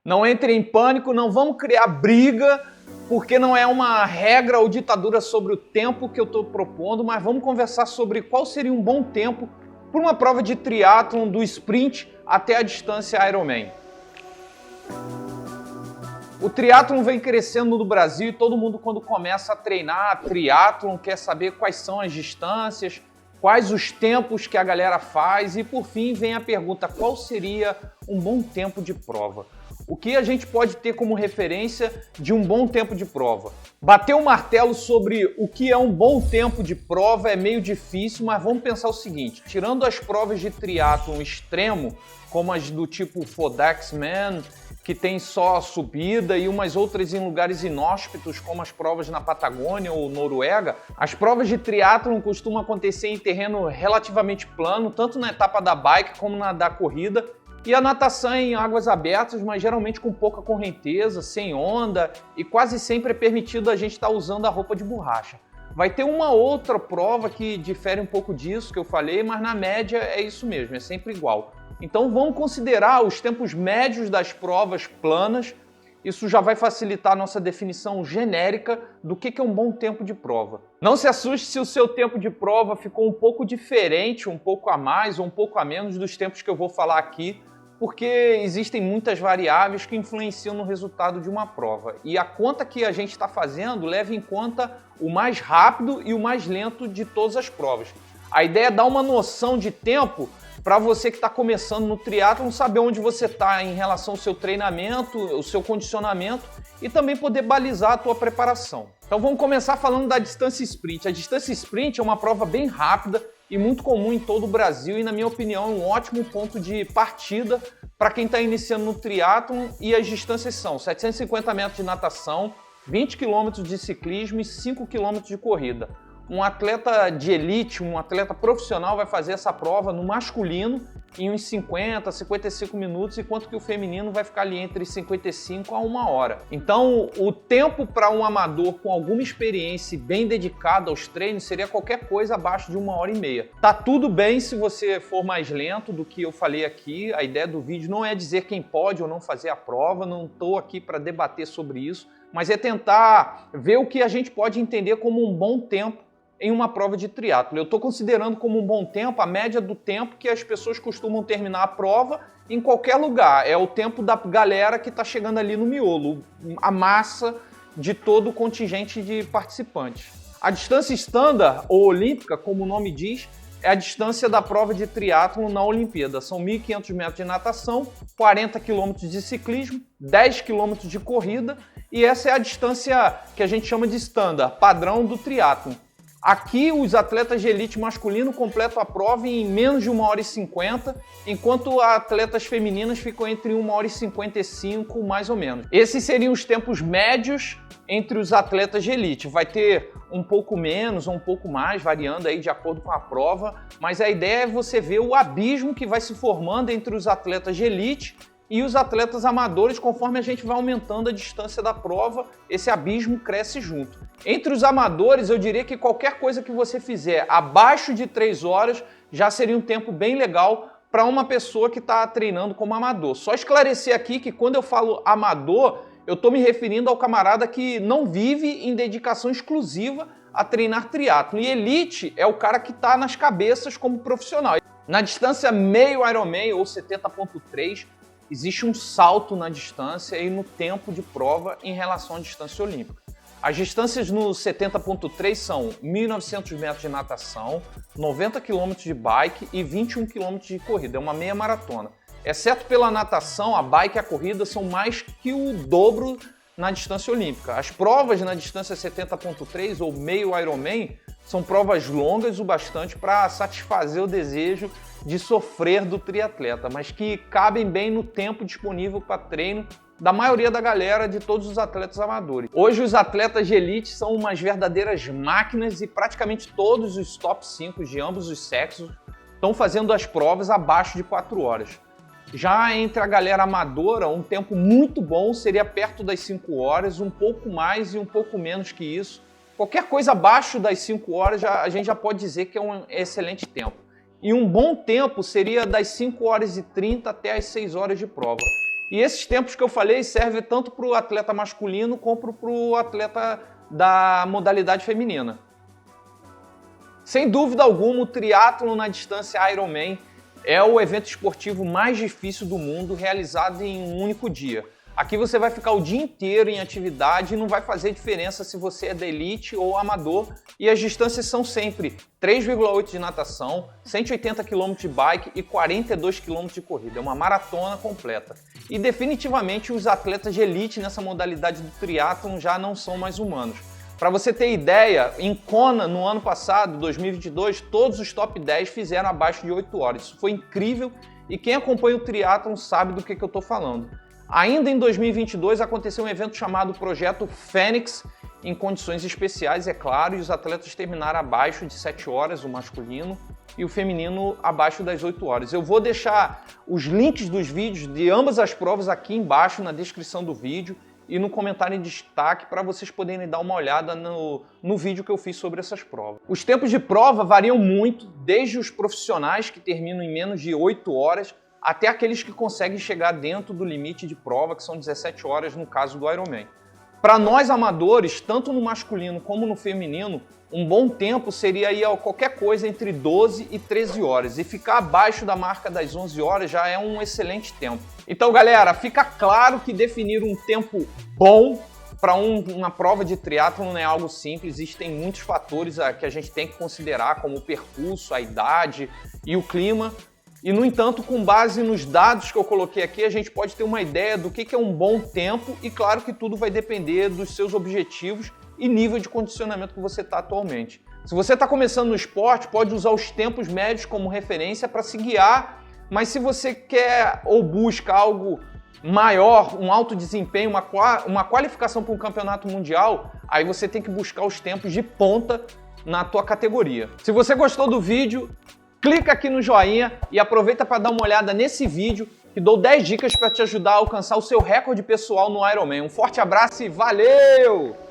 Não entre em pânico, não vamos criar briga, porque não é uma regra ou ditadura sobre o tempo que eu estou propondo, mas vamos conversar sobre qual seria um bom tempo para uma prova de triatlon do sprint até a distância Ironman. O triatlon vem crescendo no Brasil e todo mundo, quando começa a treinar triatlon, quer saber quais são as distâncias, quais os tempos que a galera faz e, por fim, vem a pergunta: qual seria um bom tempo de prova? O que a gente pode ter como referência de um bom tempo de prova? Bater o martelo sobre o que é um bom tempo de prova é meio difícil, mas vamos pensar o seguinte: tirando as provas de triatlon extremo, como as do tipo FODEX-Man, que tem só subida, e umas outras em lugares inóspitos, como as provas na Patagônia ou Noruega, as provas de triatlon costumam acontecer em terreno relativamente plano, tanto na etapa da bike como na da corrida, e a natação é em águas abertas, mas geralmente com pouca correnteza, sem onda, e quase sempre é permitido a gente estar usando a roupa de borracha. Vai ter uma outra prova que difere um pouco disso que eu falei, mas na média é isso mesmo, é sempre igual. Então vamos considerar os tempos médios das provas planas. Isso já vai facilitar a nossa definição genérica do que é um bom tempo de prova. Não se assuste se o seu tempo de prova ficou um pouco diferente, um pouco a mais ou um pouco a menos dos tempos que eu vou falar aqui, porque existem muitas variáveis que influenciam no resultado de uma prova. E a conta que a gente está fazendo leva em conta o mais rápido e o mais lento de todas as provas. A ideia é dar uma noção de tempo para você que está começando no triatlon, saber onde você está em relação ao seu treinamento, o seu condicionamento e também poder balizar a tua preparação. Então vamos começar falando da distância sprint. A distância sprint é uma prova bem rápida e muito comum em todo o Brasil e, na minha opinião, é um ótimo ponto de partida para quem está iniciando no triatlon, e as distâncias são 750 metros de natação, 20 km de ciclismo e 5 km de corrida. Um atleta de elite, um atleta profissional vai fazer essa prova no masculino em uns 50, 55 minutos, enquanto que o feminino vai ficar ali entre 55 a 1 hora. Então, o tempo para um amador com alguma experiência e bem dedicado aos treinos seria qualquer coisa abaixo de 1h30. Tá tudo bem se você for mais lento do que eu falei aqui. A ideia do vídeo não é dizer quem pode ou não fazer a prova, não estou aqui para debater sobre isso, mas é tentar ver o que a gente pode entender como um bom tempo em uma prova de triatlo. Eu estou considerando como um bom tempo a média do tempo que as pessoas costumam terminar a prova em qualquer lugar. É o tempo da galera que está chegando ali no miolo, a massa de todo o contingente de participantes. A distância standard ou olímpica, como o nome diz, é a distância da prova de triatlo na Olimpíada. São 1.500 metros de natação, 40 km de ciclismo, 10 km de corrida, e essa é a distância que a gente chama de standard, padrão do triatlo. Aqui, os atletas de elite masculino completam a prova em menos de 1h50, enquanto as atletas femininas ficam entre 1h55, mais ou menos. Esses seriam os tempos médios entre os atletas de elite. Vai ter um pouco menos ou um pouco mais, variando aí de acordo com a prova, mas a ideia é você ver o abismo que vai se formando entre os atletas de elite e os atletas amadores. Conforme a gente vai aumentando a distância da prova, esse abismo cresce junto. Entre os amadores, eu diria que qualquer coisa que você fizer abaixo de 3 horas já seria um tempo bem legal para uma pessoa que está treinando como amador. Só esclarecer aqui que quando eu falo amador, eu estou me referindo ao camarada que não vive em dedicação exclusiva a treinar triatlo. E elite é o cara que está nas cabeças como profissional. Na distância meio Ironman ou 70.3, existe um salto na distância e no tempo de prova em relação à distância olímpica. As distâncias no 70.3 são 1.900 metros de natação, 90 km de bike e 21 km de corrida. É uma meia maratona. Exceto pela natação, a bike e a corrida são mais que o dobro na distância olímpica. As provas na distância 70.3 ou meio Ironman são provas longas o bastante para satisfazer o desejo de sofrer do triatleta, mas que cabem bem no tempo disponível para treino da maioria da galera, de todos os atletas amadores. Hoje os atletas de elite são umas verdadeiras máquinas e praticamente todos os top 5 de ambos os sexos estão fazendo as provas abaixo de 4 horas. Já entre a galera amadora, um tempo muito bom seria perto das 5 horas, um pouco mais e um pouco menos que isso. Qualquer coisa abaixo das 5 horas a gente já pode dizer que é um excelente tempo. E um bom tempo seria das 5h30 até as 6 horas de prova. E esses tempos que eu falei servem tanto para o atleta masculino como para o atleta da modalidade feminina. Sem dúvida alguma, o triatlon na distância Ironman é o evento esportivo mais difícil do mundo, realizado em um único dia. Aqui você vai ficar o dia inteiro em atividade e não vai fazer diferença se você é da elite ou amador. E as distâncias são sempre 3,8 de natação, 180 km de bike e 42 km de corrida. É uma maratona completa. E definitivamente os atletas de elite nessa modalidade do triatlon já não são mais humanos. Para você ter ideia, em Kona, no ano passado, 2022, todos os top 10 fizeram abaixo de 8 horas. Isso foi incrível e quem acompanha o triatlon sabe do que eu estou falando. Ainda em 2022 aconteceu um evento chamado Projeto Fênix, em condições especiais, é claro, e os atletas terminaram abaixo de 7 horas, o masculino, e o feminino abaixo das 8 horas. Eu vou deixar os links dos vídeos de ambas as provas aqui embaixo na descrição do vídeo e no comentário em destaque para vocês poderem dar uma olhada no vídeo que eu fiz sobre essas provas. Os tempos de prova variam muito, desde os profissionais que terminam em menos de 8 horas, até aqueles que conseguem chegar dentro do limite de prova, que são 17 horas no caso do Ironman. Para nós amadores, tanto no masculino como no feminino, um bom tempo seria aí qualquer coisa entre 12 e 13 horas. E ficar abaixo da marca das 11 horas já é um excelente tempo. Então, galera, fica claro que definir um tempo bom para uma prova de triatlon não é algo simples. Existem muitos fatores que a gente tem que considerar, como o percurso, a idade e o clima. E, no entanto, com base nos dados que eu coloquei aqui, a gente pode ter uma ideia do que é um bom tempo e, claro, que tudo vai depender dos seus objetivos e nível de condicionamento que você está atualmente. Se você está começando no esporte, pode usar os tempos médios como referência para se guiar, mas se você quer ou busca algo maior, um alto desempenho, uma qualificação para um campeonato mundial, aí você tem que buscar os tempos de ponta na tua categoria. Se você gostou do vídeo, clica aqui no joinha e aproveita para dar uma olhada nesse vídeo que dou 10 dicas para te ajudar a alcançar o seu recorde pessoal no Ironman. Um forte abraço e valeu!